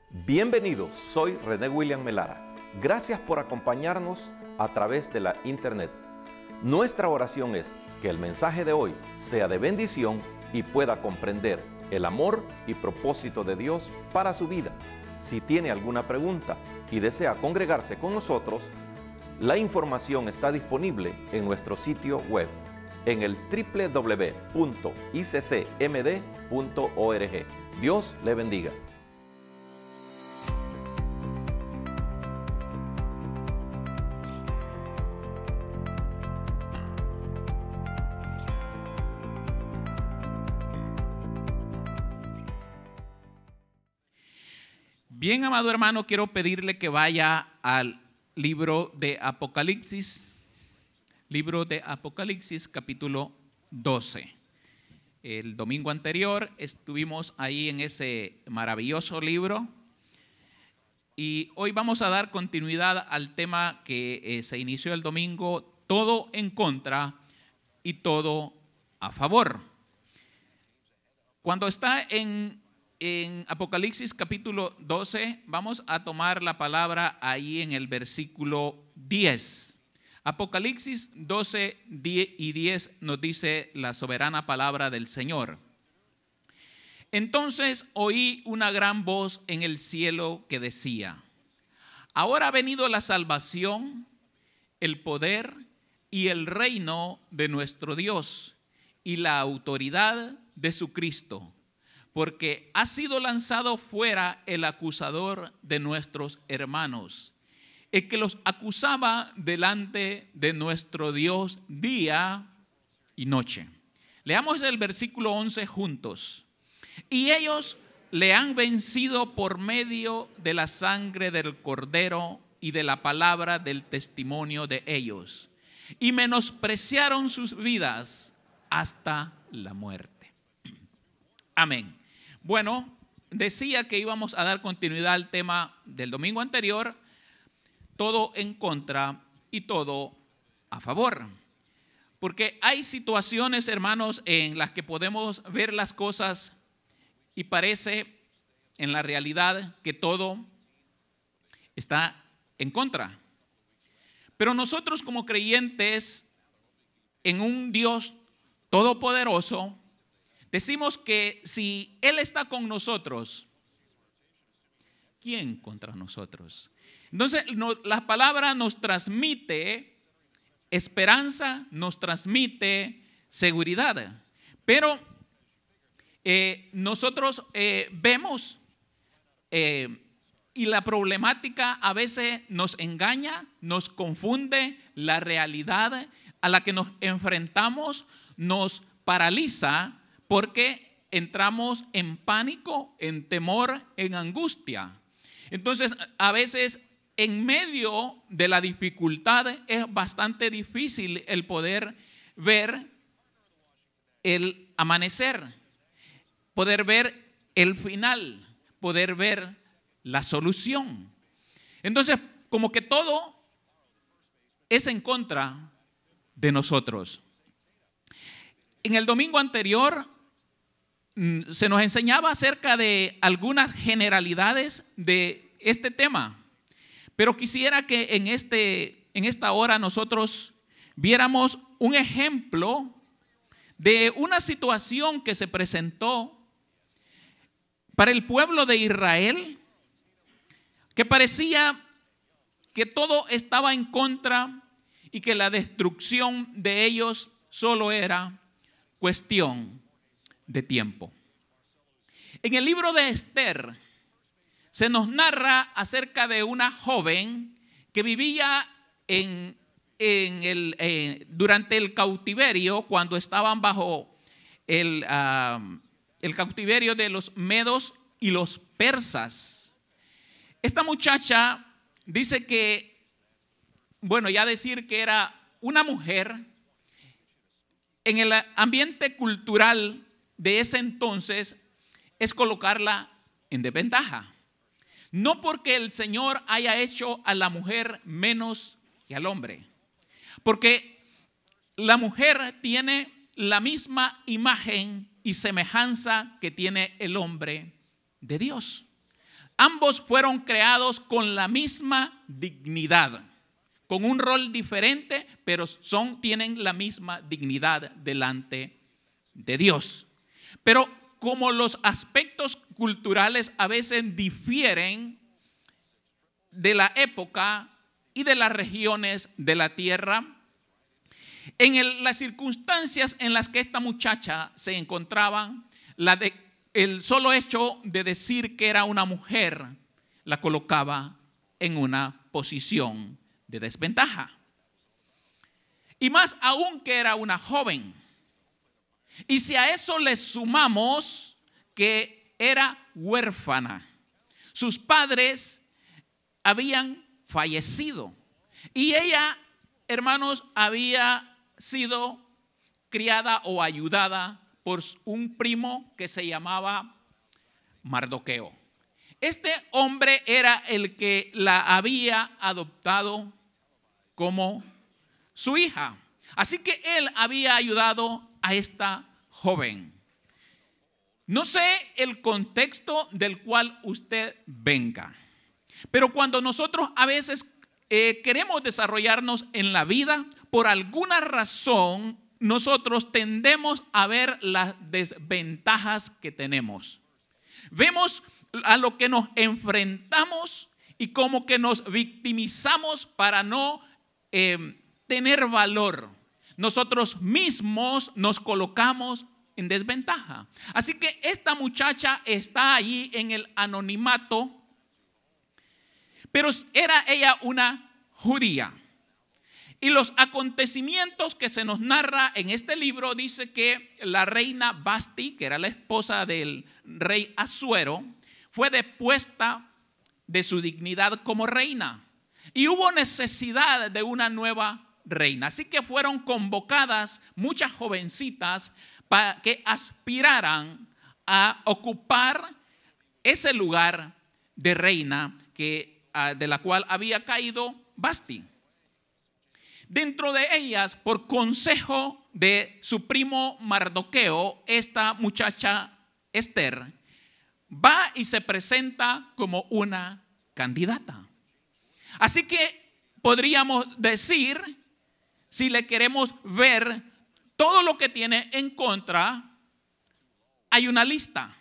Bienvenidos, soy René William Melara. Gracias por acompañarnos a través de la internet. Nuestra oración es que el mensaje de hoy sea de bendición y pueda comprender el amor y propósito de Dios para su vida. Si tiene alguna pregunta y desea congregarse con nosotros, la información está disponible en nuestro sitio web en el www.iccmd.org. Dios le bendiga. Bien, amado hermano, quiero pedirle que vaya al libro de Apocalipsis capítulo 12. El domingo anterior estuvimos ahí en ese maravilloso libro y hoy vamos a dar continuidad al tema que se inició el domingo: todo en contra y todo a favor. Cuando está en Apocalipsis capítulo 12, vamos a tomar la palabra ahí en el versículo 10. Apocalipsis 12 y 10 nos dice la soberana palabra del Señor. Entonces oí una gran voz en el cielo que decía: ahora ha venido la salvación, el poder y el reino de nuestro Dios y la autoridad de su Cristo, porque ha sido lanzado fuera el acusador de nuestros hermanos, el que los acusaba delante de nuestro Dios día y noche. Leamos el versículo 11 juntos. Y ellos le han vencido por medio de la sangre del Cordero y de la palabra del testimonio de ellos, y menospreciaron sus vidas hasta la muerte. Amén. Bueno, decía que íbamos a dar continuidad al tema del domingo anterior: todo en contra y todo a favor. Porque hay situaciones, hermanos, en las que podemos ver las cosas y parece en la realidad que todo está en contra. Pero nosotros, como creyentes en un Dios todopoderoso, decimos que si Él está con nosotros, ¿quién contra nosotros? Entonces, la palabra nos transmite esperanza, nos transmite seguridad. Pero nosotros vemos y la problemática a veces nos engaña, nos confunde. La realidad a la que nos enfrentamos nos paraliza, porque entramos en pánico, en temor, en angustia. Entonces, a veces en medio de la dificultad es bastante difícil el poder ver el amanecer, poder ver el final, poder ver la solución. Entonces, como que todo es en contra de nosotros. En el domingo anterior se nos enseñaba acerca de algunas generalidades de este tema, pero quisiera que en esta hora nosotros viéramos un ejemplo de una situación que se presentó para el pueblo de Israel, que parecía que todo estaba en contra y que la destrucción de ellos solo era cuestión de tiempo. En el libro de Esther se nos narra acerca de una joven que vivía durante el cautiverio, cuando estaban bajo el cautiverio de los medos y los persas. Esta muchacha dice que, ya decir que era una mujer, en el ambiente cultural de ese entonces es colocarla en desventaja. No porque el Señor haya hecho a la mujer menos que al hombre, porque la mujer tiene la misma imagen y semejanza que tiene el hombre de Dios. ambos fueron creados con la misma dignidad, con un rol diferente, pero tienen la misma dignidad delante de Dios. Pero como los aspectos culturales a veces difieren de la época y de las regiones de la tierra, en las circunstancias en las que esta muchacha se encontraba, el solo hecho de decir que era una mujer la colocaba en una posición de desventaja. Y más aún que era una joven. Y si a eso le sumamos que era huérfana, sus padres habían fallecido y ella, hermanos, había sido criada o ayudada por un primo que se llamaba Mardoqueo. Este hombre era el que la había adoptado como su hija. Así que él había ayudado a esta joven. No sé el contexto del cual usted venga, pero cuando nosotros a veces queremos desarrollarnos en la vida, por alguna razón nosotros tendemos a ver las desventajas que tenemos. Vemos a lo que nos enfrentamos y como que nos victimizamos para no tener valor. Nosotros mismos nos colocamos en desventaja. Así que esta muchacha está allí en el anonimato, pero era ella una judía. Y los acontecimientos que se nos narra en este libro dice que la reina Vasti, que era la esposa del rey Asuero, fue depuesta de su dignidad como reina. Y hubo necesidad de una nueva reina. Así que fueron convocadas muchas jovencitas para que aspiraran a ocupar ese lugar de reina de la cual había caído Vasti. Dentro de ellas, por consejo de su primo Mardoqueo, esta muchacha Esther va y se presenta como una candidata. Así que podríamos decir, si le queremos ver todo lo que tiene en contra, hay una lista.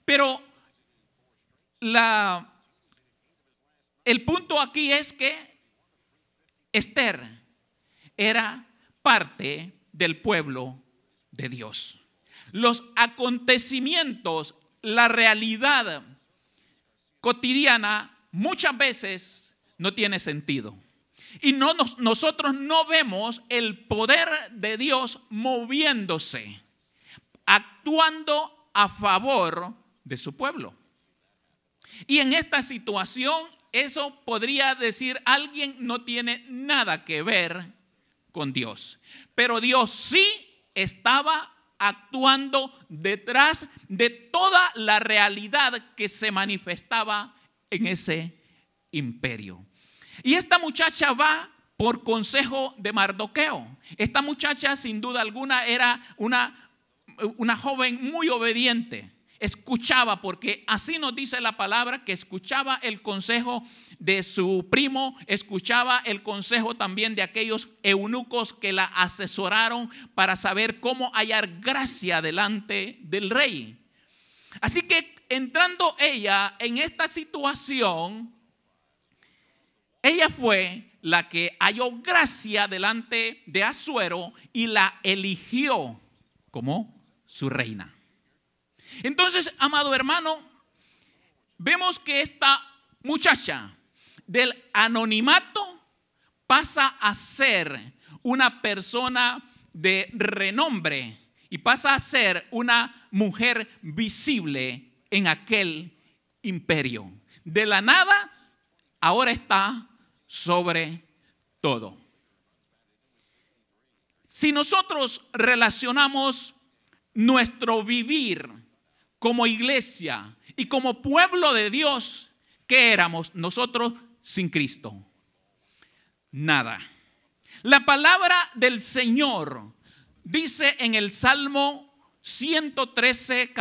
Pero el punto aquí es que Esther era parte del pueblo de Dios. Los acontecimientos, la realidad cotidiana muchas veces no tiene sentido. Y nosotros no vemos el poder de Dios moviéndose, actuando a favor de su pueblo. Y en esta situación, eso podría decir alguien no tiene nada que ver con Dios. Pero Dios sí estaba actuando detrás de toda la realidad que se manifestaba en ese imperio. Y esta muchacha va por consejo de Mardoqueo. Esta muchacha sin duda alguna era una joven muy obediente. Escuchaba, porque así nos dice la palabra, que escuchaba el consejo de su primo, escuchaba el consejo también de aquellos eunucos que la asesoraron para saber cómo hallar gracia delante del rey. Así que entrando ella en esta situación, ella fue la que halló gracia delante de Asuero y la eligió como su reina. Entonces, amado hermano, vemos que esta muchacha del anonimato pasa a ser una persona de renombre y pasa a ser una mujer visible en aquel imperio. De la nada, ahora está sobre todo. Si nosotros relacionamos nuestro vivir como iglesia y como pueblo de Dios, ¿qué éramos nosotros sin Cristo? Nada. La palabra del Señor dice en el Salmo 113,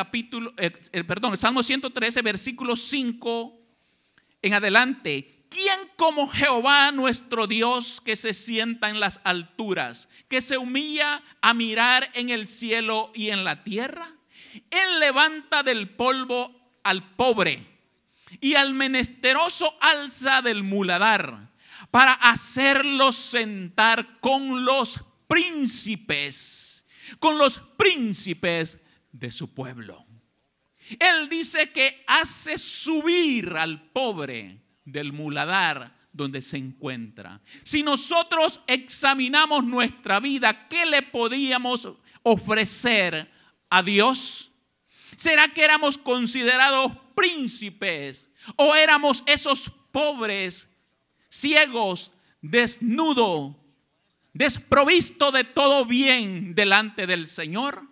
Salmo 113, versículo 5 en adelante. ¿Quién como Jehová nuestro Dios, que se sienta en las alturas, que se humilla a mirar en el cielo y en la tierra? Él levanta del polvo al pobre y al menesteroso alza del muladar, para hacerlos sentar con los príncipes de su pueblo. Él dice que hace subir al pobre del muladar donde se encuentra. Si nosotros examinamos nuestra vida, ¿qué le podíamos ofrecer a Dios? ¿Será que éramos considerados príncipes o éramos esos pobres, ciegos, desnudos, desprovisto de todo bien delante del Señor?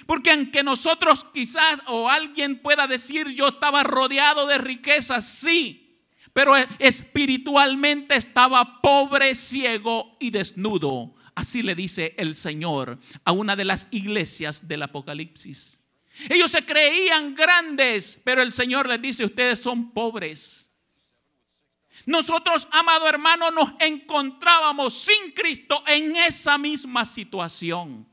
Porque aunque nosotros quizás o alguien pueda decir yo estaba rodeado de riquezas, sí, pero espiritualmente estaba pobre, ciego y desnudo. Así le dice el Señor a una de las iglesias del Apocalipsis. Ellos se creían grandes, pero el Señor les dice, ustedes son pobres. Nosotros, amado hermano, nos encontrábamos sin Cristo en esa misma situación.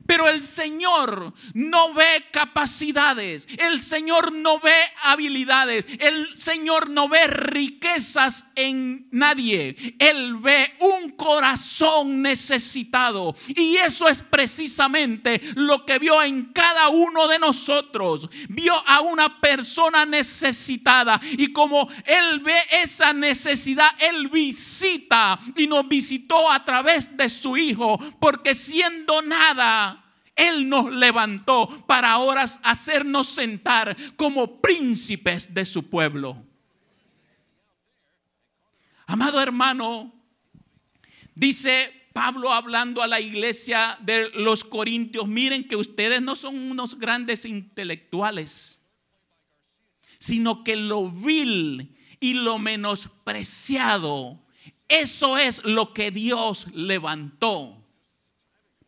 Pero el Señor no ve capacidades, el Señor no ve habilidades, el Señor no ve riquezas en nadie. Él ve un corazón necesitado, y eso es precisamente lo que vio en cada uno de nosotros. Vio a una persona necesitada, y como Él ve esa necesidad, Él visita, y nos visitó a través de su Hijo, porque siendo nada, Él nos levantó para ahora hacernos sentar como príncipes de su pueblo. Amado hermano, dice Pablo hablando a la iglesia de los Corintios, miren que ustedes no son unos grandes intelectuales, sino que lo vil y lo menospreciado, eso es lo que Dios levantó.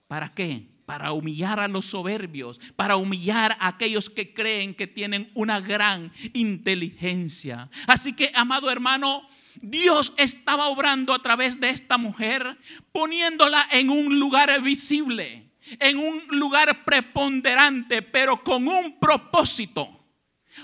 ¿Para qué? Para humillar a los soberbios, para humillar a aquellos que creen que tienen una gran inteligencia. Así que, amado hermano, Dios estaba obrando a través de esta mujer, poniéndola en un lugar visible, en un lugar preponderante, pero con un propósito.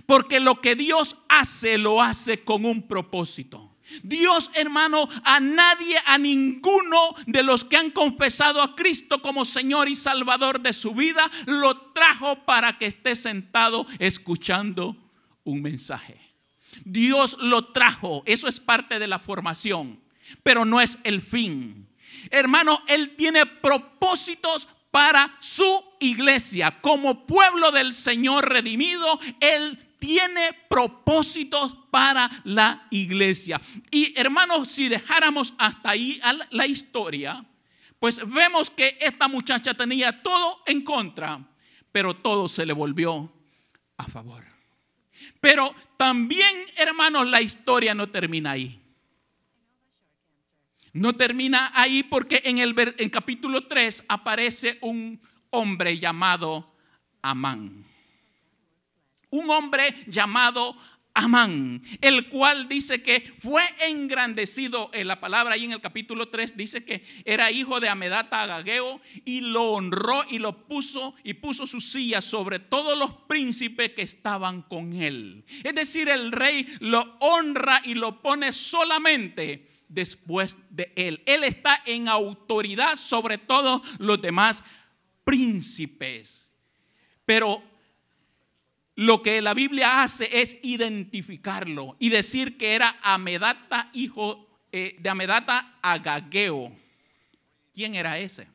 Porque lo que Dios hace, lo hace con un propósito. Dios, hermano, a nadie, a ninguno de los que han confesado a Cristo como Señor y Salvador de su vida, lo trajo para que esté sentado escuchando un mensaje. Dios lo trajo, eso es parte de la formación, pero no es el fin. Hermano, Él tiene propósitos para su iglesia. Como pueblo del Señor redimido, Él tiene propósitos para la iglesia. Y hermanos, si dejáramos hasta ahí la historia, pues vemos que esta muchacha tenía todo en contra, pero todo se le volvió a favor. Pero también, hermanos, la historia no termina ahí. No termina ahí, porque en capítulo 3 aparece un hombre llamado Amán. Un hombre llamado Amán, el cual dice que fue engrandecido en la palabra. Ahí en el capítulo 3 dice que era hijo de Hamedata Agageo, y lo honró y puso su silla sobre todos los príncipes que estaban con él. Es decir, el rey lo honra y lo pone solamente después de él. Él está en autoridad sobre todos los demás príncipes. Pero lo que la Biblia hace es identificarlo y decir que era Hamedata, hijo de Hamedata Agageo. ¿Quién era ese?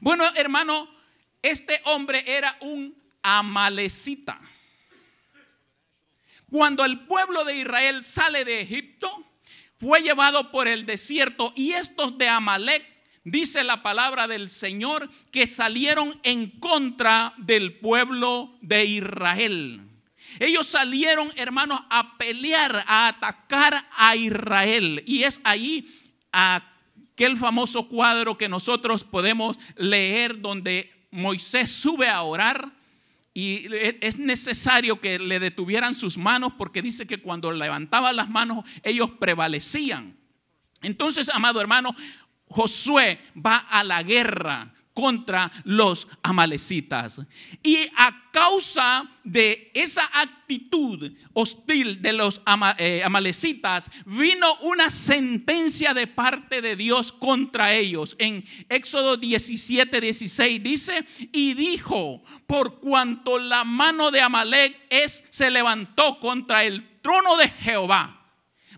Bueno, hermano, este hombre era un amalecita. Cuando el pueblo de Israel sale de Egipto, fue llevado por el desierto, y estos de Amalec, dice la palabra del Señor, que salieron en contra del pueblo de Israel. Ellos salieron, hermanos, a pelear, a atacar a Israel. Y es ahí aquel famoso cuadro que nosotros podemos leer, donde Moisés sube a orar y es necesario que le detuvieran sus manos, porque dice que cuando levantaban las manos ellos prevalecían. Entonces, amado hermano, Josué va a la guerra contra los amalecitas. Y a causa de esa actitud hostil de los amalecitas, vino una sentencia de parte de Dios contra ellos. En Éxodo 17:16 dice: y dijo, por cuanto la mano de Amalec se levantó contra el trono de Jehová.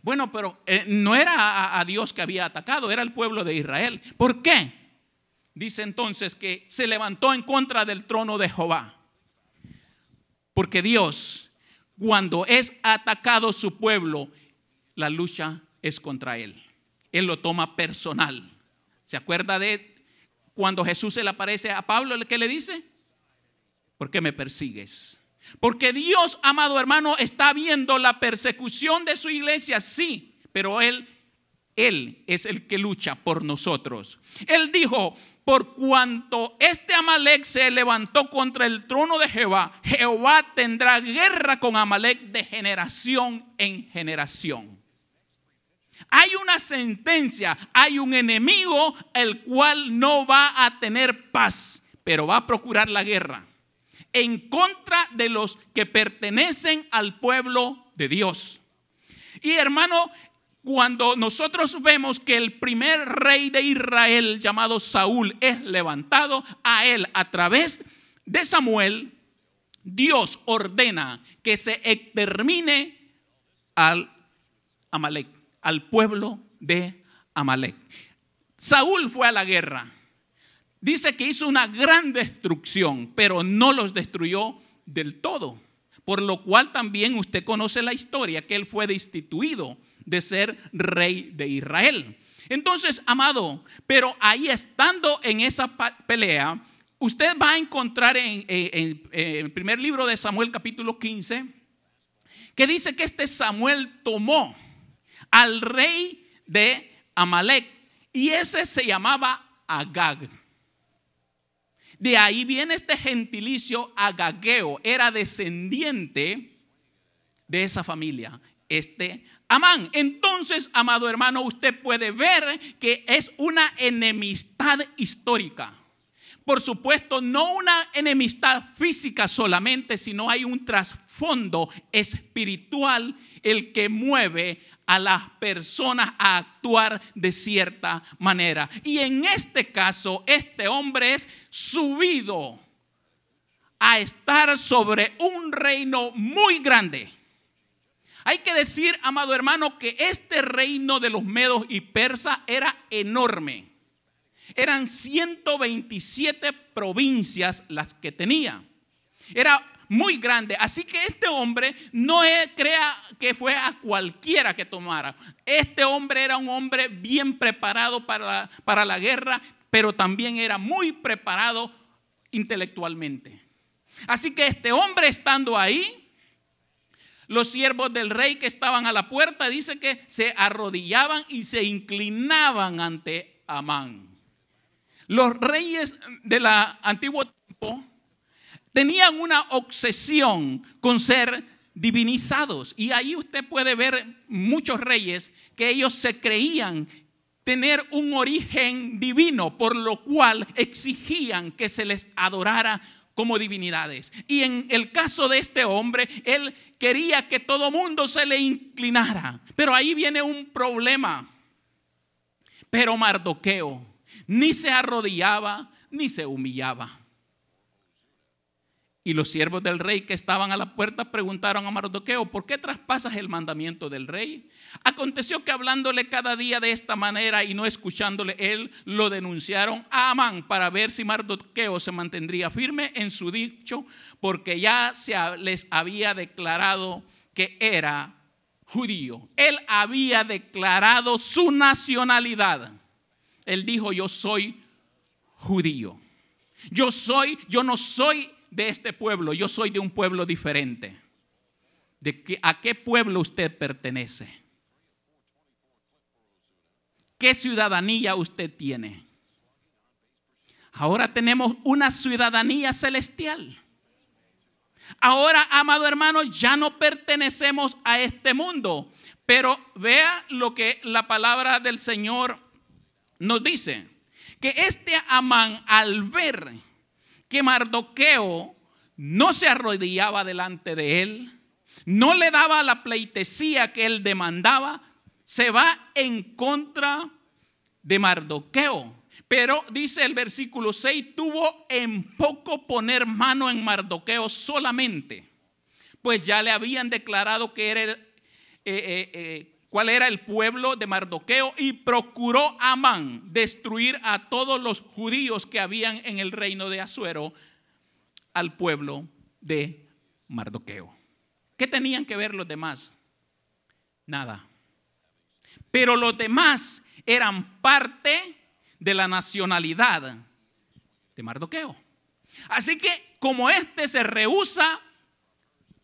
Bueno, pero no era a Dios que había atacado, era el pueblo de Israel. ¿Por qué? Dice entonces que se levantó en contra del trono de Jehová. Porque Dios, cuando es atacado su pueblo, la lucha es contra él. Él lo toma personal. ¿Se acuerda de cuando Jesús se le aparece a Pablo? ¿Qué le dice? ¿Por qué me persigues? Porque Dios, amado hermano, está viendo la persecución de su iglesia, sí, pero Él es el que lucha por nosotros. Él dijo: por cuanto este Amalec se levantó contra el trono de Jehová, Jehová tendrá guerra con Amalec de generación en generación. Hay una sentencia, hay un enemigo el cual no va a tener paz, pero va a procurar la guerra en contra de los que pertenecen al pueblo de Dios. Y hermano, cuando nosotros vemos que el primer rey de Israel, llamado Saúl, es levantado, a él a través de Samuel, Dios ordena que se extermine al Amalec, al pueblo de Amalec. Saúl fue a la guerra. Dice que hizo una gran destrucción, pero no los destruyó del todo. Por lo cual también usted conoce la historia, que él fue destituido de ser rey de Israel. Entonces, amado, pero ahí estando en esa pelea, usted va a encontrar en el primer libro de Samuel, capítulo 15, que dice que este Samuel tomó al rey de Amalec y ese se llamaba Agag. De ahí viene este gentilicio agageo, era descendiente de esa familia, Amán. Entonces, amado hermano, usted puede ver que es una enemistad histórica. Por supuesto, no una enemistad física solamente, sino hay un trasfondo espiritual el que mueve a las personas a actuar de cierta manera. Y en este caso, este hombre es subido a estar sobre un reino muy grande. Hay que decir, amado hermano, que este reino de los medos y persas era enorme. Eran 127 provincias las que tenía. Era muy grande. Así que este hombre no crea que fue a cualquiera que tomara. Este hombre era un hombre bien preparado para la guerra, pero también era muy preparado intelectualmente. Así que este hombre estando ahí, los siervos del rey que estaban a la puerta, dice que se arrodillaban y se inclinaban ante Amán. Los reyes del antiguo tiempo tenían una obsesión con ser divinizados. Y ahí usted puede ver muchos reyes que ellos se creían tener un origen divino, por lo cual exigían que se les adorara como divinidades. Y en el caso de este hombre, él quería que todo mundo se le inclinara. Pero ahí viene un problema. Pero Mardoqueo ni se arrodillaba ni se humillaba. Y los siervos del rey que estaban a la puerta preguntaron a Mardoqueo: ¿por qué traspasas el mandamiento del rey? Aconteció que hablándole cada día de esta manera y no escuchándole él, lo denunciaron a Amán para ver si Mardoqueo se mantendría firme en su dicho, porque ya les había declarado que era judío. Él había declarado su nacionalidad. Él dijo: yo soy judío. Yo no soy de este pueblo, yo soy de un pueblo diferente. ¿A qué pueblo usted pertenece? ¿Qué ciudadanía usted tiene? Ahora tenemos una ciudadanía celestial. Ahora, amado hermano, ya no pertenecemos a este mundo. Pero vea lo que la palabra del Señor nos dice. Que este Amán, al ver que Mardoqueo no se arrodillaba delante de él, no le daba la pleitesía que él demandaba, se va en contra de Mardoqueo. Pero dice el versículo 6, tuvo en poco poner mano en Mardoqueo solamente, pues ya le habían declarado que era cuál era el pueblo de Mardoqueo, y procuró Amán destruir a todos los judíos que habían en el reino de Asuero al pueblo de Mardoqueo. ¿Qué tenían que ver los demás? Nada. Pero los demás eran parte de la nacionalidad de Mardoqueo. Así que como este se rehúsa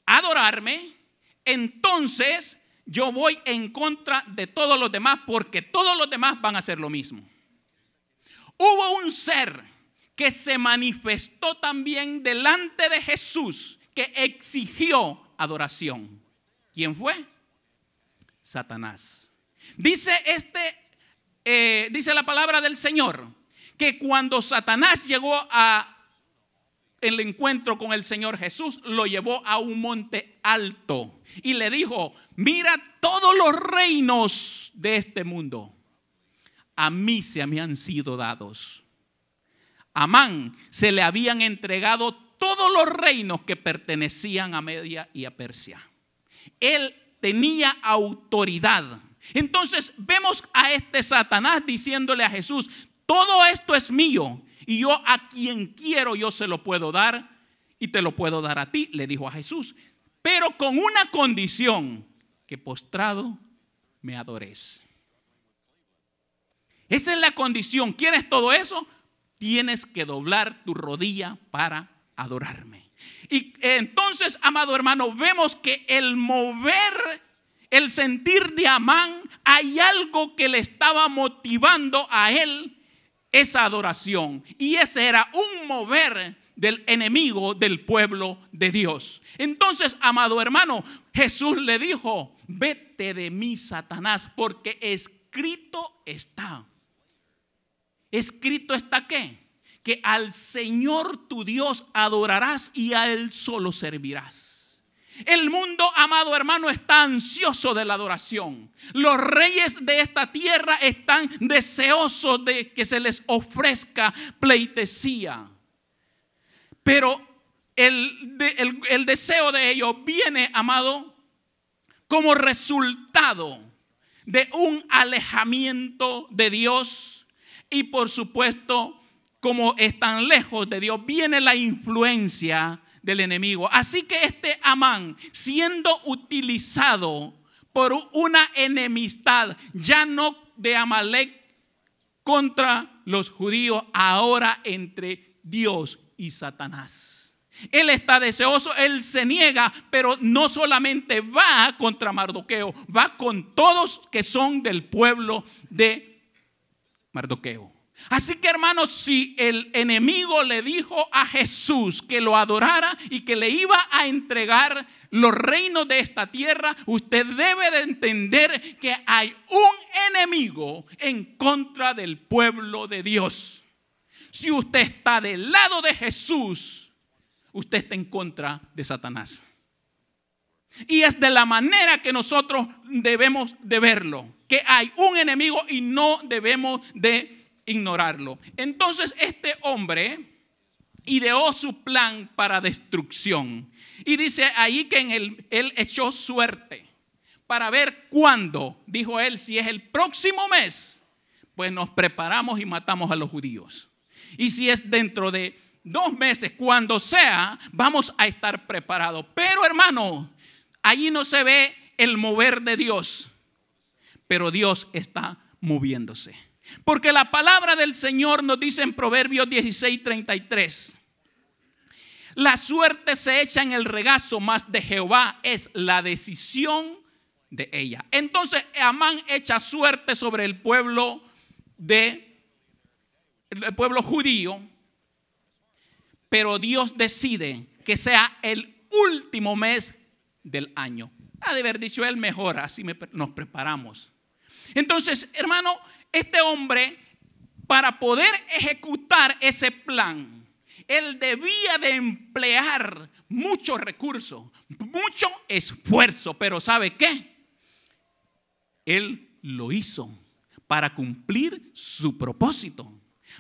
a adorarme, entonces yo voy en contra de todos los demás, porque todos los demás van a hacer lo mismo. Hubo un ser que se manifestó también delante de Jesús, que exigió adoración. ¿Quién fue? Satanás. Dice la palabra del Señor que cuando Satanás llegó a el encuentro con el Señor Jesús, lo llevó a un monte alto y le dijo: mira, todos los reinos de este mundo a mí se me han sido dados. A Amán se le habían entregado todos los reinos que pertenecían a Media y a Persia. Él tenía autoridad. Entonces vemos a este Satanás diciéndole a Jesús: todo esto es mío, y yo a quien quiero yo se lo puedo dar, y te lo puedo dar a ti, le dijo a Jesús, pero con una condición: que postrado me adores. Esa es la condición. ¿Quieres todo eso? Tienes que doblar tu rodilla para adorarme. Y entonces, amado hermano, vemos que el mover, el sentir de Amán, hay algo que le estaba motivando a él esa adoración. Y ese era un mover del enemigo del pueblo de Dios. Entonces, amado hermano, Jesús le dijo: vete de mí, Satanás, porque escrito está. ¿Escrito está qué? Que al Señor tu Dios adorarás y a Él solo servirás. El mundo, amado hermano, está ansioso de la adoración. Los reyes de esta tierra están deseosos de que se les ofrezca pleitesía. Pero el deseo de ellos viene, amado, como resultado de un alejamiento de Dios. Y por supuesto, como están lejos de Dios, viene la influencia del enemigo. Así que este Amán, siendo utilizado por una enemistad, ya no de Amalek contra los judíos, ahora entre Dios y Satanás. Él está deseoso, él se niega, pero no solamente va contra Mardoqueo, va con todos que son del pueblo de Mardoqueo. Así que, hermanos, si el enemigo le dijo a Jesús que lo adorara y que le iba a entregar los reinos de esta tierra, usted debe de entender que hay un enemigo en contra del pueblo de Dios. Si usted está del lado de Jesús, usted está en contra de Satanás. Y es de la manera que nosotros debemos de verlo, que hay un enemigo y no debemos de ignorarlo. Entonces este hombre ideó su plan para destrucción. Y dice ahí que él echó suerte para ver cuándo. Dijo él: si es el próximo mes, pues nos preparamos y matamos a los judíos. Y si es dentro de 2 meses, cuando sea, vamos a estar preparados. Pero, hermano, allí no se ve el mover de Dios, pero Dios está moviéndose. Porque la palabra del Señor nos dice en Proverbios 16:33: la suerte se echa en el regazo, mas de Jehová es la decisión de ella. Entonces Amán echa suerte sobre el pueblo judío, pero Dios decide que sea el último mes del año. Ha de haber dicho él mejor, así nos preparamos. Entonces, hermano, este hombre, para poder ejecutar ese plan, él debía de emplear muchos recursos, mucho esfuerzo, pero ¿sabe qué? Él lo hizo para cumplir su propósito.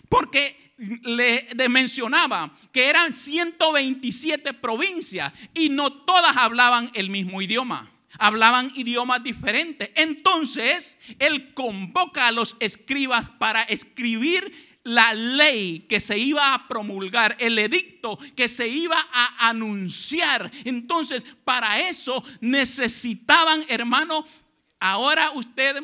Porque le mencionaba que eran 127 provincias y no todas hablaban el mismo idioma. Hablaban idiomas diferentes. Entonces, él convoca a los escribas para escribir la ley que se iba a promulgar, el edicto que se iba a anunciar. Entonces, para eso necesitaban, hermano, ahora usted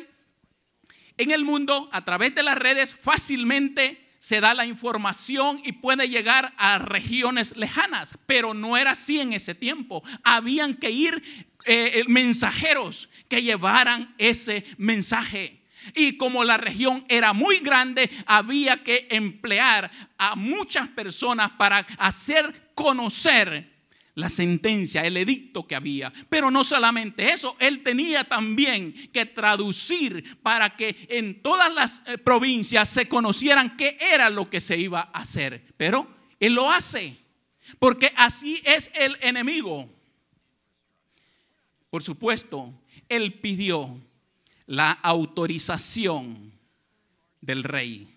en el mundo, a través de las redes, fácilmente se da la información y puede llegar a regiones lejanas, pero no era así en ese tiempo. Habían que ir mensajeros que llevaran ese mensaje. Y como la región era muy grande, había que emplear a muchas personas para hacer conocer la sentencia, el edicto que había. Pero no solamente eso, él tenía también que traducir para que en todas las provincias se conocieran qué era lo que se iba a hacer. Pero él lo hace, porque así es el enemigo. Por supuesto, él pidió la autorización del rey.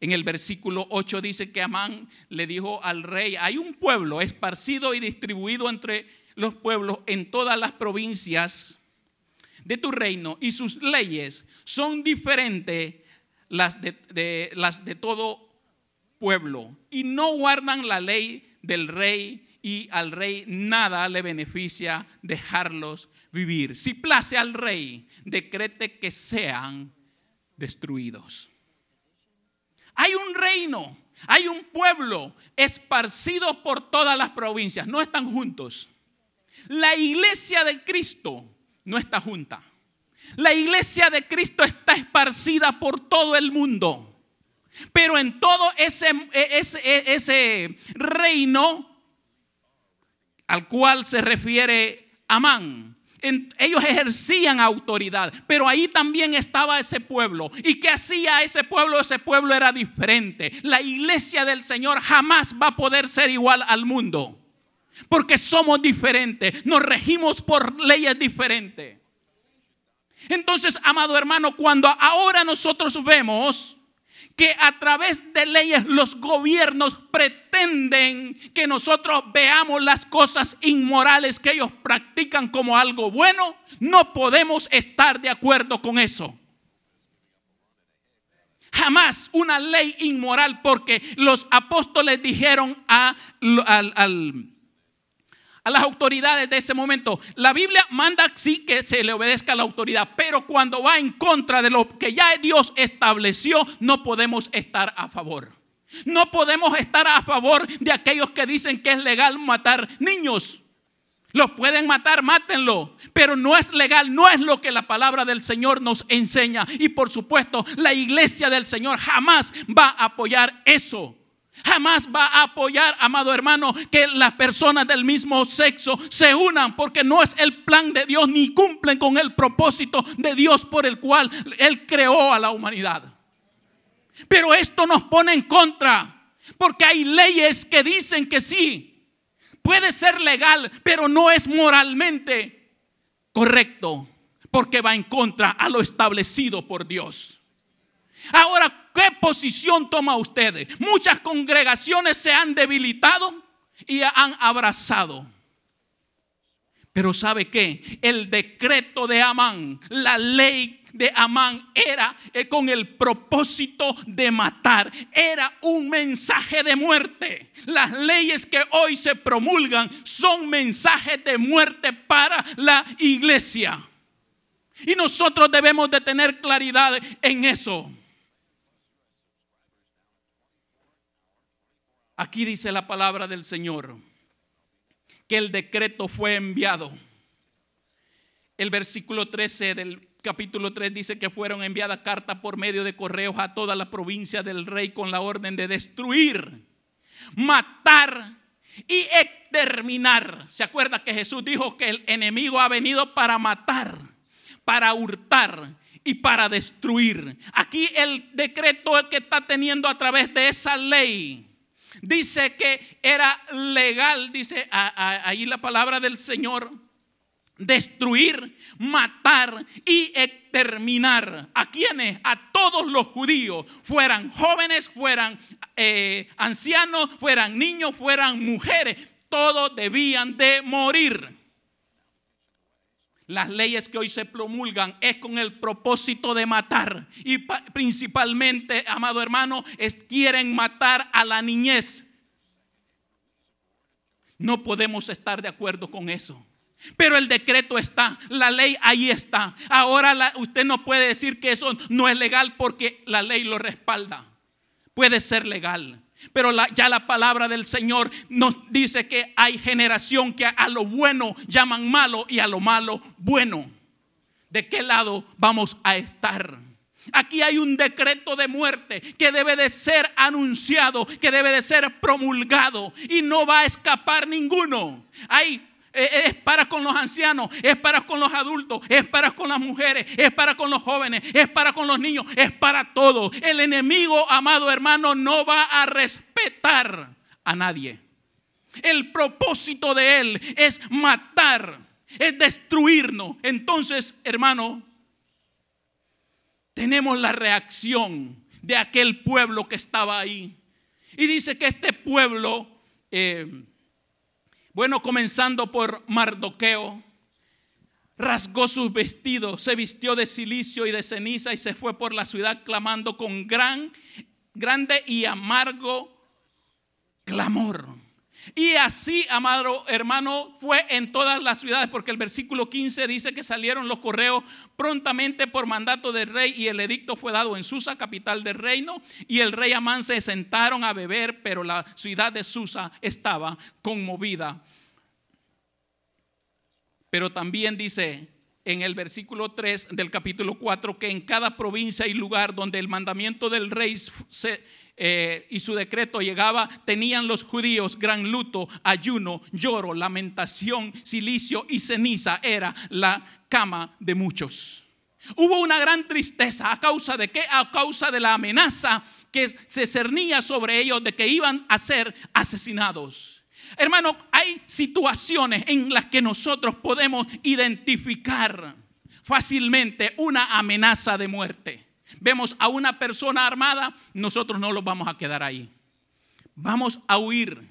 En el versículo 8 dice que Amán le dijo al rey: hay un pueblo esparcido y distribuido entre los pueblos en todas las provincias de tu reino, y sus leyes son diferentes las de todo pueblo, y no guardan la ley del rey, y al rey nada le beneficia dejarlos vivir. Si place al rey, decrete que sean destruidos. Hay un reino, hay un pueblo esparcido por todas las provincias, no están juntos. La iglesia de Cristo no está junta. La iglesia de Cristo está esparcida por todo el mundo. Pero en todo ese reino al cual se refiere Amán, ellos ejercían autoridad, pero ahí también estaba ese pueblo. ¿Y qué hacía ese pueblo? Ese pueblo era diferente. La iglesia del Señor jamás va a poder ser igual al mundo, porque somos diferentes, nos regimos por leyes diferentes. Entonces, amado hermano, cuando ahora nosotros vemos que a través de leyes los gobiernos pretenden que nosotros veamos las cosas inmorales que ellos practican como algo bueno, no podemos estar de acuerdo con eso. Jamás una ley inmoral, porque los apóstoles dijeron a las autoridades de ese momento: la Biblia manda sí que se le obedezca a la autoridad, pero cuando va en contra de lo que ya Dios estableció, no podemos estar a favor. No podemos estar a favor de aquellos que dicen que es legal matar niños. Los pueden matar, mátenlo, pero no es legal, no es lo que la palabra del Señor nos enseña. Y por supuesto, la iglesia del Señor jamás va a apoyar eso. Jamás va a apoyar, amado hermano, que las personas del mismo sexo se unan, porque no es el plan de Dios, ni cumplen con el propósito de Dios por el cual Él creó a la humanidad. Pero esto nos pone en contra, porque hay leyes que dicen que sí, puede ser legal, pero no es moralmente correcto, porque va en contra a lo establecido por Dios. Ahora, ¿qué posición toma usted? Muchas congregaciones se han debilitado y han abrazado. Pero ¿sabe qué? El decreto de Amán, la ley de Amán era con el propósito de matar. Era un mensaje de muerte. Las leyes que hoy se promulgan son mensajes de muerte para la iglesia. Y nosotros debemos de tener claridad en eso. Aquí dice la palabra del Señor que el decreto fue enviado. El versículo 13 del capítulo 3 dice que fueron enviadas cartas por medio de correos a todas las provincias del rey con la orden de destruir matar y exterminar. ¿Se acuerda que Jesús dijo que el enemigo ha venido para matar, para hurtar y para destruir? Aquí el decreto que está teniendo a través de esa ley dice que era legal, dice ahí la palabra del Señor, destruir, matar y exterminar. ¿A quiénes? A todos los judíos, fueran jóvenes, fueran ancianos, fueran niños, fueran mujeres, todos debían de morir. Las leyes que hoy se promulgan es con el propósito de matar, y principalmente, amado hermano, quieren matar a la niñez. No podemos estar de acuerdo con eso. Pero el decreto está, la ley ahí está. Ahora usted no puede decir que eso no es legal porque la ley lo respalda. Puede ser legal, pero ya la palabra del Señor nos dice que hay generación que a lo bueno llaman malo y a lo malo bueno. ¿De qué lado vamos a estar? Aquí hay un decreto de muerte que debe de ser anunciado, que debe de ser promulgado, y no va a escapar ninguno. Es para con los ancianos, es para con los adultos, es para con las mujeres, es para con los jóvenes, es para con los niños, es para todos. El enemigo, amado hermano, no va a respetar a nadie. El propósito de él es matar, es destruirnos. Entonces, hermano, tenemos la reacción de aquel pueblo que estaba ahí. Y dice que este pueblo, comenzando por Mardoqueo, rasgó sus vestidos, se vistió de cilicio y de ceniza y se fue por la ciudad clamando con grande y amargo clamor. Y así, amado hermano, fue en todas las ciudades, porque el versículo 15 dice que salieron los correos prontamente por mandato del rey, y el edicto fue dado en Susa, capital del reino, y el rey Amán se sentaron a beber, pero la ciudad de Susa estaba conmovida. Pero también dice en el versículo 3 del capítulo 4 que en cada provincia y lugar donde el mandamiento del rey y su decreto llegaba, tenían los judíos gran luto, ayuno, lloro, lamentación, cilicio y ceniza era la cama de muchos. Hubo una gran tristeza. ¿A causa de qué? A causa de la amenaza que se cernía sobre ellos de que iban a ser asesinados. Hermano, hay situaciones en las que nosotros podemos identificar fácilmente una amenaza de muerte. Vemos a una persona armada, nosotros no los vamos a quedar ahí. Vamos a huir.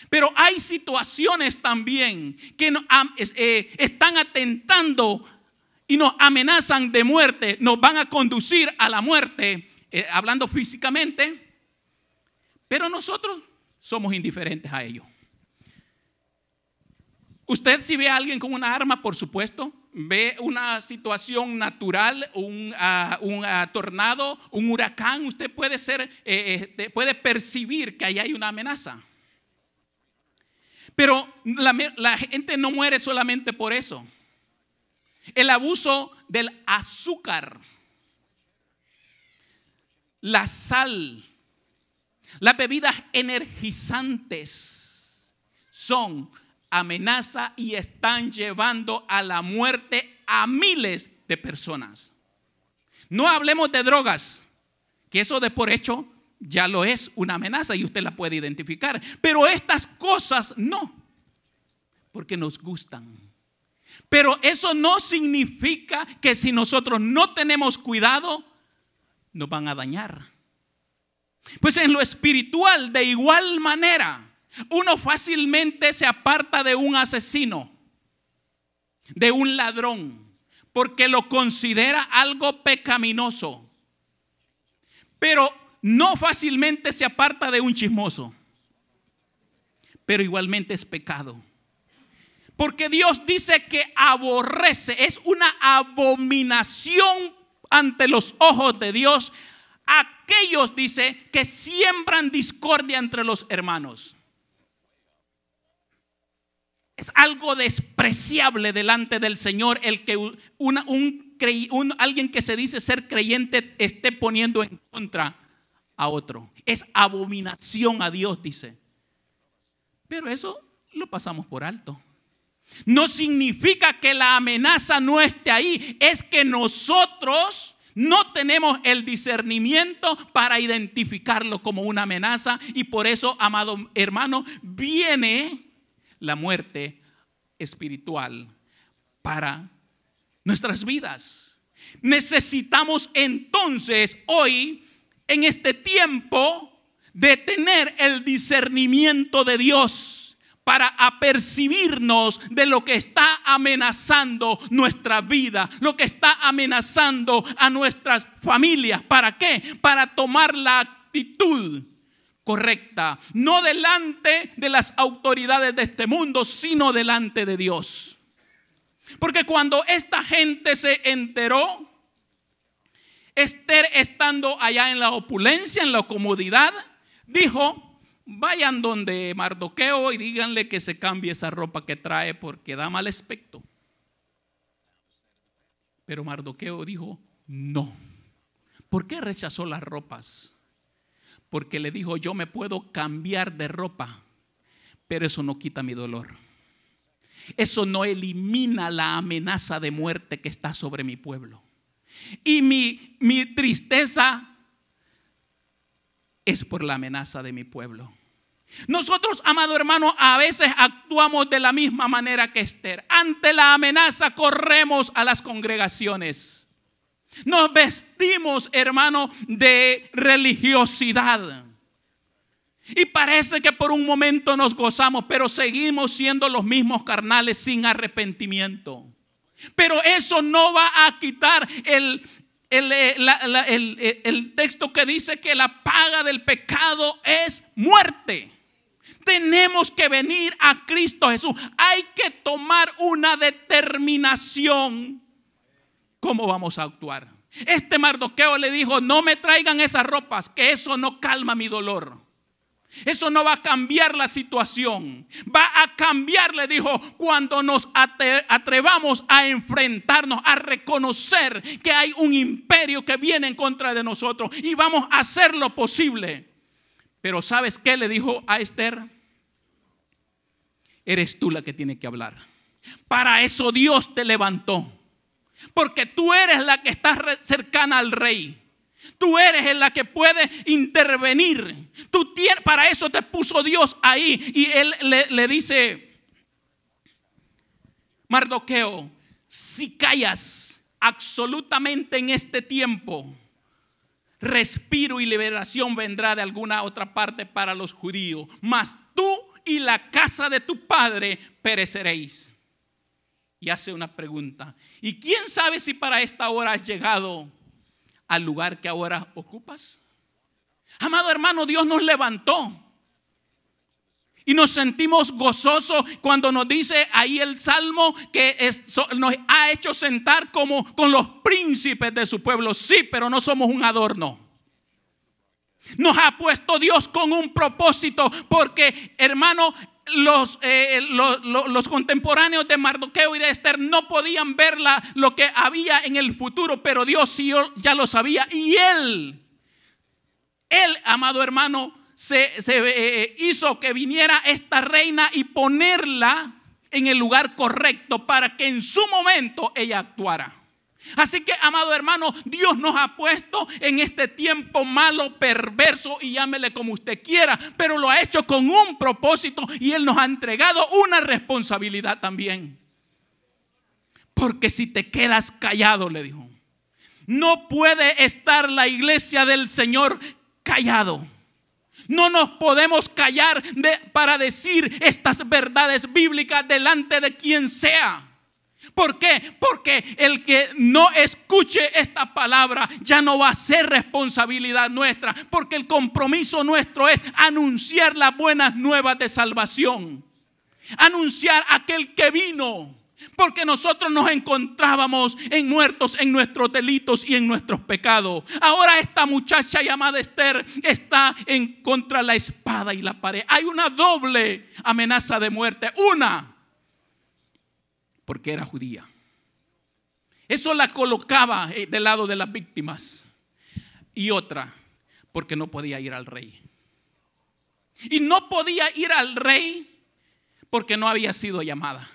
Pero hay situaciones también que están atentando y nos amenazan de muerte, nos van a conducir a la muerte, hablando físicamente, pero nosotros somos indiferentes a ello. Usted, si ve a alguien con una arma, por supuesto, ve una situación natural, un tornado, un huracán, usted puede percibir que ahí hay una amenaza. Pero la gente no muere solamente por eso. El abuso del azúcar, la sal, las bebidas energizantes son amenaza y están llevando a la muerte a miles de personas. No hablemos de drogas, que eso de por hecho ya lo es una amenaza y usted la puede identificar. Pero estas cosas no, porque nos gustan. Pero eso no significa que si nosotros no tenemos cuidado, nos van a dañar. Pues en lo espiritual, de igual manera, uno fácilmente se aparta de un asesino, de un ladrón, porque lo considera algo pecaminoso. Pero no fácilmente se aparta de un chismoso, pero igualmente es pecado. Porque Dios dice que aborrece, es una abominación ante los ojos de Dios, aquellos, dice, que siembran discordia entre los hermanos. Es algo despreciable delante del Señor el que alguien que se dice ser creyente esté poniendo en contra a otro. Es abominación a Dios, dice. Pero eso lo pasamos por alto. No significa que la amenaza no esté ahí, es que nosotros no tenemos el discernimiento para identificarlo como una amenaza, y por eso, amado hermano, viene la muerte espiritual para nuestras vidas. Necesitamos entonces hoy, en este tiempo, de tener el discernimiento de Dios para apercibirnos de lo que está amenazando nuestra vida, lo que está amenazando a nuestras familias. ¿Para qué? Para tomar la actitud correcta, no delante de las autoridades de este mundo, sino delante de Dios. Porque cuando esta gente se enteró, Ester, estando allá en la opulencia, en la comodidad, dijo: vayan donde Mardoqueo y díganle que se cambie esa ropa que trae porque da mal aspecto. Pero Mardoqueo dijo: no. ¿Por qué rechazó las ropas? Porque le dijo: yo me puedo cambiar de ropa, pero eso no quita mi dolor. Eso no elimina la amenaza de muerte que está sobre mi pueblo. Y mi tristeza es por la amenaza de mi pueblo. Nosotros, amado hermano, a veces actuamos de la misma manera que Ester. Ante la amenaza corremos a las congregaciones. Nos vestimos, hermano, de religiosidad. Y parece que por un momento nos gozamos, pero seguimos siendo los mismos carnales sin arrepentimiento. Pero eso no va a quitar el texto que dice que la paga del pecado es muerte. Tenemos que venir a Cristo Jesús. Hay que tomar una determinación. ¿Cómo vamos a actuar? Este Mardoqueo le dijo: no me traigan esas ropas, que eso no calma mi dolor. Eso no va a cambiar la situación. Va a cambiar, le dijo, cuando nos atrevamos a enfrentarnos, a reconocer que hay un imperio que viene en contra de nosotros, y vamos a hacer lo posible. Pero ¿sabes qué le dijo a Ester? Eres tú la que tiene que hablar. Para eso Dios te levantó, porque tú eres la que estás cercana al rey. Tú eres la que puede intervenir. Para eso te puso Dios ahí. Y él le dice: Mardoqueo, si callas absolutamente en este tiempo, respiro y liberación vendrá de alguna otra parte para los judíos, mas tú y la casa de tu padre pereceréis. Y hace una pregunta: ¿y quién sabe si para esta hora has llegado al lugar que ahora ocupas? Amado hermano, Dios nos levantó y nos sentimos gozosos cuando nos dice ahí el Salmo que nos ha hecho sentar como con los príncipes de su pueblo. Sí, pero no somos un adorno. Nos ha puesto Dios con un propósito, porque, hermano, los contemporáneos de Mardoqueo y de Ester no podían ver lo que había en el futuro, pero Dios sí ya lo sabía. Y él, amado hermano, se hizo que viniera esta reina y ponerla en el lugar correcto para que en su momento ella actuara. Así que, amado hermano, Dios nos ha puesto en este tiempo malo, perverso, y llámele como usted quiera, pero lo ha hecho con un propósito, y Él nos ha entregado una responsabilidad también. Porque si te quedas callado, le dijo, no puede estar la iglesia del Señor callado. No nos podemos callar para decir estas verdades bíblicas delante de quien sea. ¿Por qué? Porque el que no escuche esta palabra ya no va a ser responsabilidad nuestra, porque el compromiso nuestro es anunciar las buenas nuevas de salvación, anunciar aquel que vino, porque nosotros nos encontrábamos muertos en nuestros delitos y en nuestros pecados. Ahora esta muchacha llamada Ester está en contra la espada y la pared. Hay una doble amenaza de muerte. Una, porque era judía. Eso la colocaba del lado de las víctimas. Y otra, porque no podía ir al rey. Y no podía ir al rey porque no había sido llamada.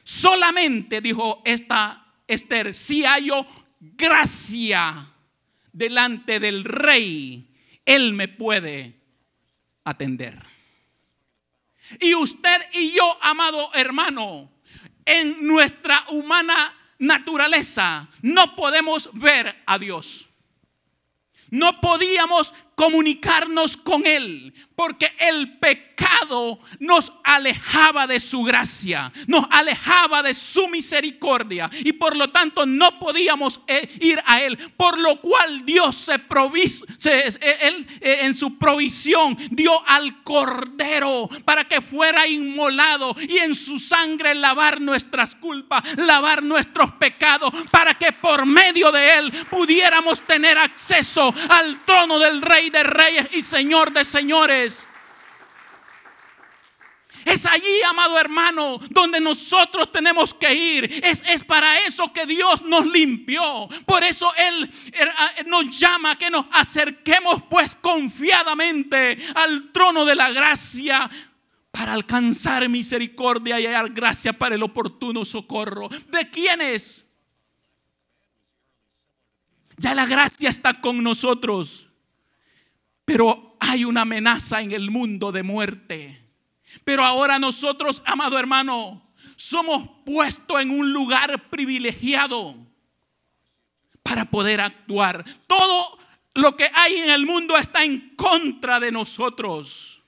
Solamente dijo esta Esther: si hallo gracia delante del rey, él me puede atender. Y usted y yo, amado hermano, en nuestra humana naturaleza no podemos ver a Dios. No podíamos comunicarnos con Él porque el pecado nos alejaba de su gracia, nos alejaba de su misericordia, y por lo tanto no podíamos ir a Él. Por lo cual Dios en su provisión dio al Cordero para que fuera inmolado y en su sangre lavar nuestras culpas, lavar nuestros pecados, para que por medio de Él pudiéramos tener acceso al trono del Rey de Reyes y Señor de Señores. Es allí, amado hermano, donde nosotros tenemos que ir. Es para eso que Dios nos limpió. Por eso Él nos llama a que nos acerquemos pues confiadamente al trono de la gracia, para alcanzar misericordia y hallar gracia para el oportuno socorro. ¿De quiénes? Ya la gracia está con nosotros, pero hay una amenaza en el mundo de muerte. Pero ahora nosotros, amado hermano, somos puestos en un lugar privilegiado para poder actuar. Todo lo que hay en el mundo está en contra de nosotros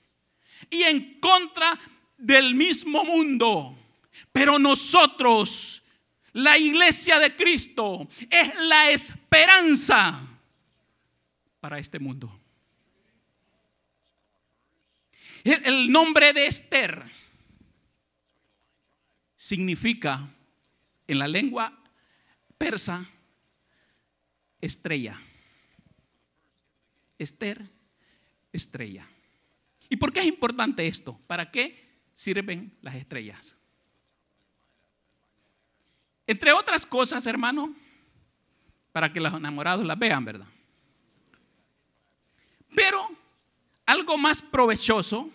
y en contra del mismo mundo. Pero nosotros, la iglesia de Cristo, es la esperanza para este mundo. El nombre de Esther significa en la lengua persa estrella. Esther, estrella. ¿Y por qué es importante esto? ¿Para qué sirven las estrellas? Entre otras cosas, hermano, para que los enamorados las vean, ¿verdad? Pero algo más provechoso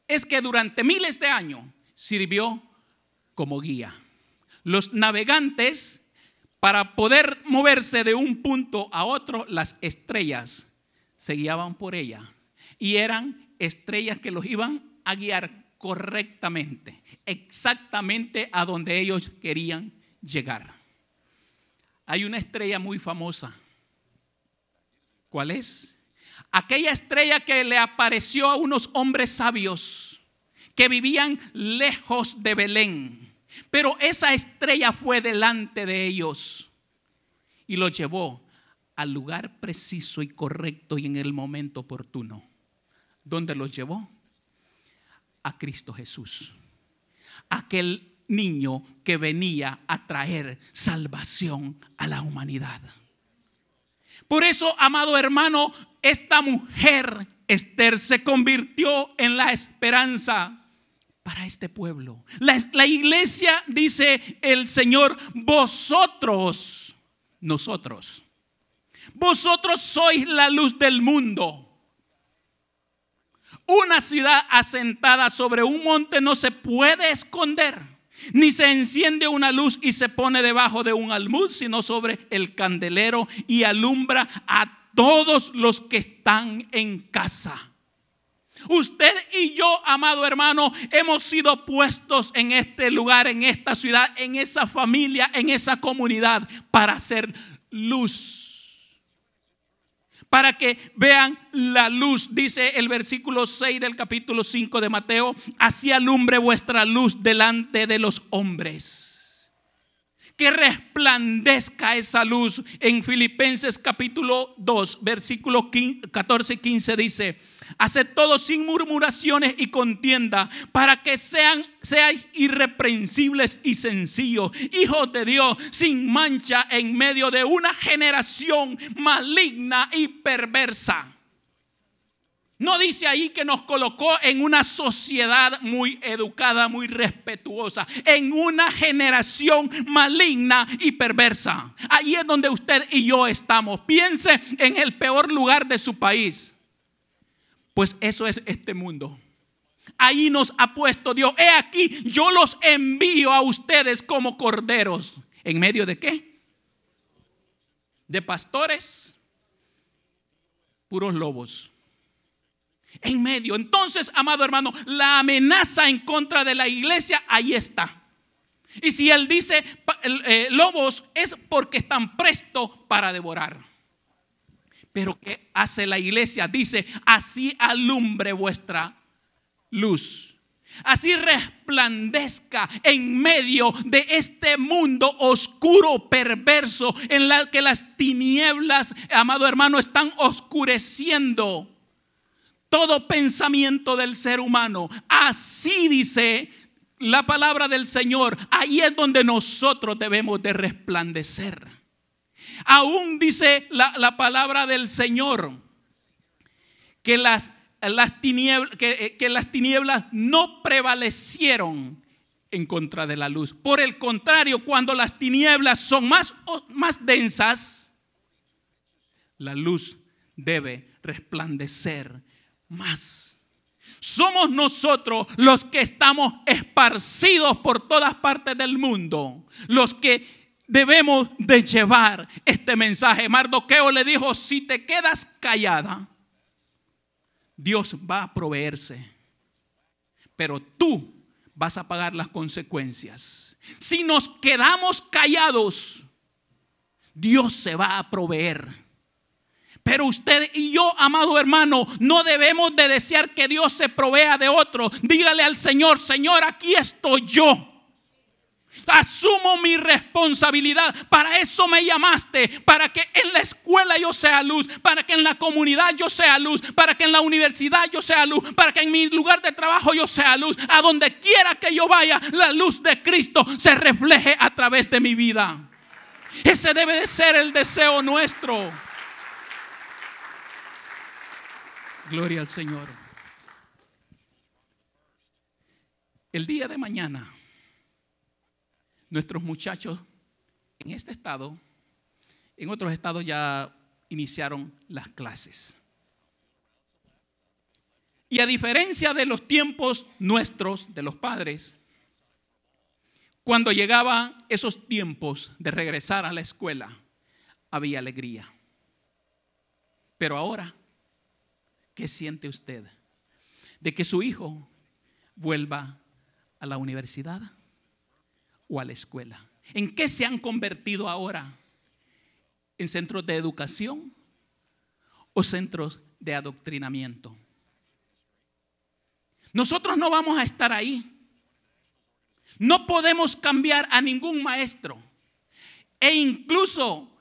es que durante miles de años sirvió como guía. Los navegantes, para poder moverse de un punto a otro, las estrellas se guiaban por ella. Y eran estrellas que los iban a guiar correctamente, exactamente a donde ellos querían llegar. Hay una estrella muy famosa. ¿Cuál es? Aquella estrella que le apareció a unos hombres sabios que vivían lejos de Belén. Pero esa estrella fue delante de ellos y los llevó al lugar preciso y correcto y en el momento oportuno. ¿Dónde los llevó? A Cristo Jesús. Aquel niño que venía a traer salvación a la humanidad. Por eso, amado hermano, esta mujer, Esther, se convirtió en la esperanza para este pueblo. La iglesia, dice el Señor, vosotros sois la luz del mundo. Una ciudad asentada sobre un monte no se puede esconder, ni se enciende una luz y se pone debajo de un almud, sino sobre el candelero y alumbra a todos los que están en casa. Usted y yo, amado hermano, hemos sido puestos en este lugar, en esta ciudad, en esa familia, en esa comunidad, para hacer luz. Para que vean la luz, dice el versículo 6 del capítulo 5 de Mateo: así alumbre vuestra luz delante de los hombres. Que resplandezca esa luz. En Filipenses capítulo 2, versículo 14 y 15 dice: haced todo sin murmuraciones y contienda, para que seáis irreprensibles y sencillos, hijos de Dios, sin mancha en medio de una generación maligna y perversa. No dice ahí que nos colocó en una sociedad muy educada, muy respetuosa, en una generación maligna y perversa. Ahí es donde usted y yo estamos. Piense en el peor lugar de su país. Pues eso es este mundo. Ahí nos ha puesto Dios. He aquí, yo los envío a ustedes como corderos. ¿En medio de qué? De pastores, puros lobos. En medio. Entonces, amado hermano, la amenaza en contra de la iglesia ahí está. Y si él dice lobos, es porque están prestos para devorar. Pero ¿qué hace la iglesia? Dice, así alumbre vuestra luz, así resplandezca en medio de este mundo oscuro, perverso, en la que las tinieblas, amado hermano, están oscureciendo todo pensamiento del ser humano. Así dice la palabra del Señor. Ahí es donde nosotros debemos de resplandecer. Aún dice la palabra del Señor que las tinieblas no prevalecieron en contra de la luz. Por el contrario, cuando las tinieblas son más densas, la luz debe resplandecer más. Somos nosotros los que estamos esparcidos por todas partes del mundo, los que debemos de llevar este mensaje. Mardoqueo le dijo, si te quedas callada, Dios va a proveerse, pero tú vas a pagar las consecuencias. Si nos quedamos callados, Dios se va a proveer. Pero usted y yo, amado hermano, no debemos de desear que Dios se provea de otro. Dígale al Señor, Señor, aquí estoy yo. Asumo mi responsabilidad. Para eso me llamaste. Para que en la escuela yo sea luz. Para que en la comunidad yo sea luz. Para que en la universidad yo sea luz. Para que en mi lugar de trabajo yo sea luz. A donde quiera que yo vaya, la luz de Cristo se refleje a través de mi vida. Ese debe de ser el deseo nuestro. Gloria al Señor. El día de mañana, nuestros muchachos en este estado, en otros estados ya iniciaron las clases. Y a diferencia de los tiempos nuestros, de los padres, cuando llegaban esos tiempos de regresar a la escuela, había alegría. Pero ahora, ¿qué siente usted de que su hijo vuelva a la universidad o a la escuela? ¿En qué se han convertido ahora? ¿En centros de educación o centros de adoctrinamiento? Nosotros no vamos a estar ahí. No podemos cambiar a ningún maestro. E incluso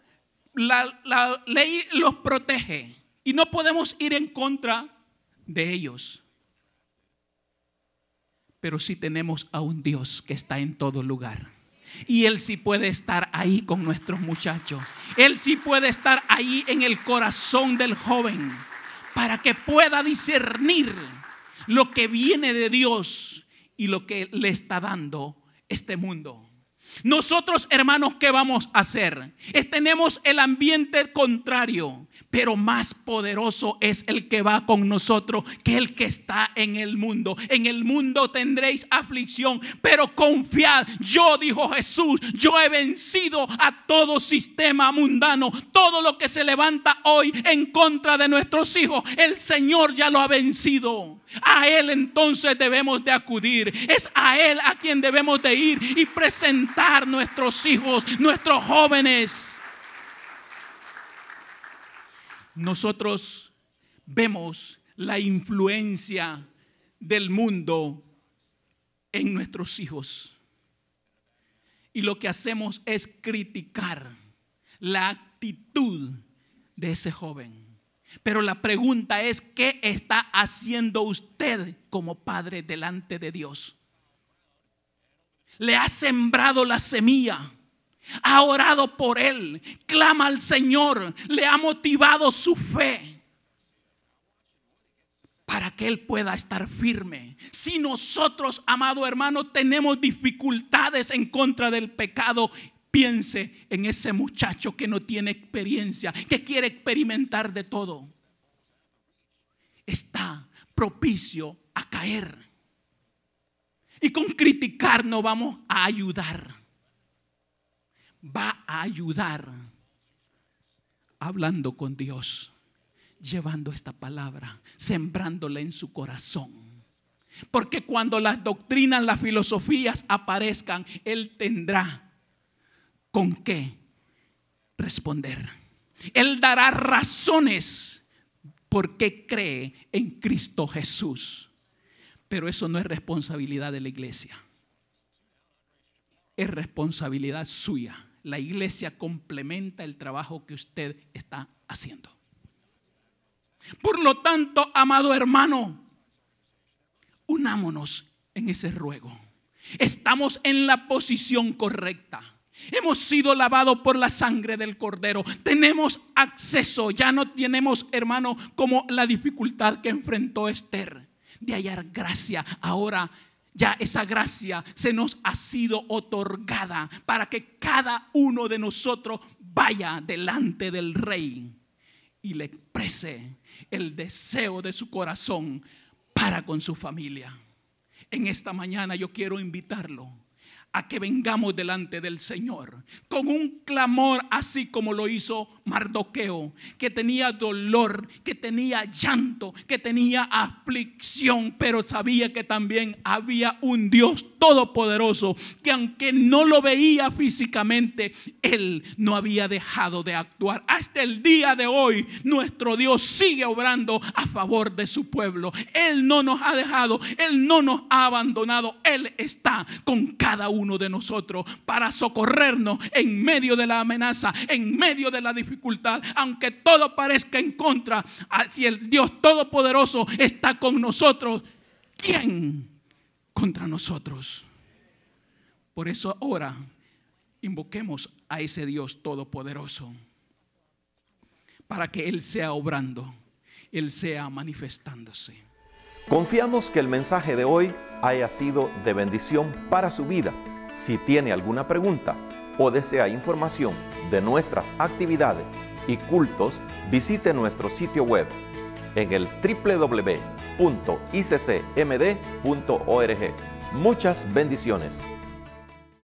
la ley los protege. Y no podemos ir en contra de ellos. Pero sí tenemos a un Dios que está en todo lugar. Y Él sí puede estar ahí con nuestros muchachos. Él sí puede estar ahí en el corazón del joven, para que pueda discernir lo que viene de Dios y lo que le está dando este mundo. Nosotros, hermanos, ¿qué vamos a hacer? Tenemos el ambiente contrario, pero más poderoso es el que va con nosotros que el que está en el mundo. En el mundo tendréis aflicción, pero confiad. Yo, dijo Jesús, yo he vencido a todo sistema mundano. Todo lo que se levanta hoy en contra de nuestros hijos, el Señor ya lo ha vencido. A Él entonces debemos de acudir. Es a Él a quien debemos de ir y presentar nuestros hijos, nuestros jóvenes. Nosotros vemos la influencia del mundo en nuestros hijos y lo que hacemos es criticar la actitud de ese joven. Pero la pregunta es, ¿qué está haciendo usted como padre delante de Dios? Le ha sembrado la semilla, ha orado por él, clama al Señor, le ha motivado su fe para que él pueda estar firme. Si nosotros, amado hermano, tenemos dificultades en contra del pecado, piense en ese muchacho que no tiene experiencia, que quiere experimentar de todo. Está propicio a caer. Y con criticar no vamos a ayudar. Va a ayudar hablando con Dios, llevando esta palabra, sembrándola en su corazón. Porque cuando las doctrinas, las filosofías aparezcan, Él tendrá con qué responder. Él dará razones por qué cree en Cristo Jesús. Pero eso no es responsabilidad de la iglesia. Es responsabilidad suya. La iglesia complementa el trabajo que usted está haciendo. Por lo tanto, amado hermano, unámonos en ese ruego. Estamos en la posición correcta. Hemos sido lavados por la sangre del Cordero. Tenemos acceso. Ya no tenemos, hermano, como la dificultad que enfrentó Esther de hallar gracia. Ahora ya esa gracia se nos ha sido otorgada para que cada uno de nosotros vaya delante del Rey y le exprese el deseo de su corazón para con su familia. En esta mañana yo quiero invitarlo a que vengamos delante del Señor con un clamor, así como lo hizo Mardoqueo, que tenía dolor, que tenía llanto, que tenía aflicción, pero sabía que también había un Dios todopoderoso, que aunque no lo veía físicamente, Él no había dejado de actuar. Hasta el día de hoy, nuestro Dios sigue obrando a favor de su pueblo. Él no nos ha dejado, Él no nos ha abandonado. Él está con cada uno de nosotros para socorrernos en medio de la amenaza, en medio de la dificultad. Aunque todo parezca en contra, si el Dios todopoderoso está con nosotros, ¿quién contra nosotros? Por eso ahora invoquemos a ese Dios todopoderoso para que Él sea obrando, Él sea manifestándose. Confiamos que el mensaje de hoy haya sido de bendición para su vida. Si tiene alguna pregunta o desea información de nuestras actividades y cultos, visite nuestro sitio web en el www.iccmd.org. Muchas bendiciones.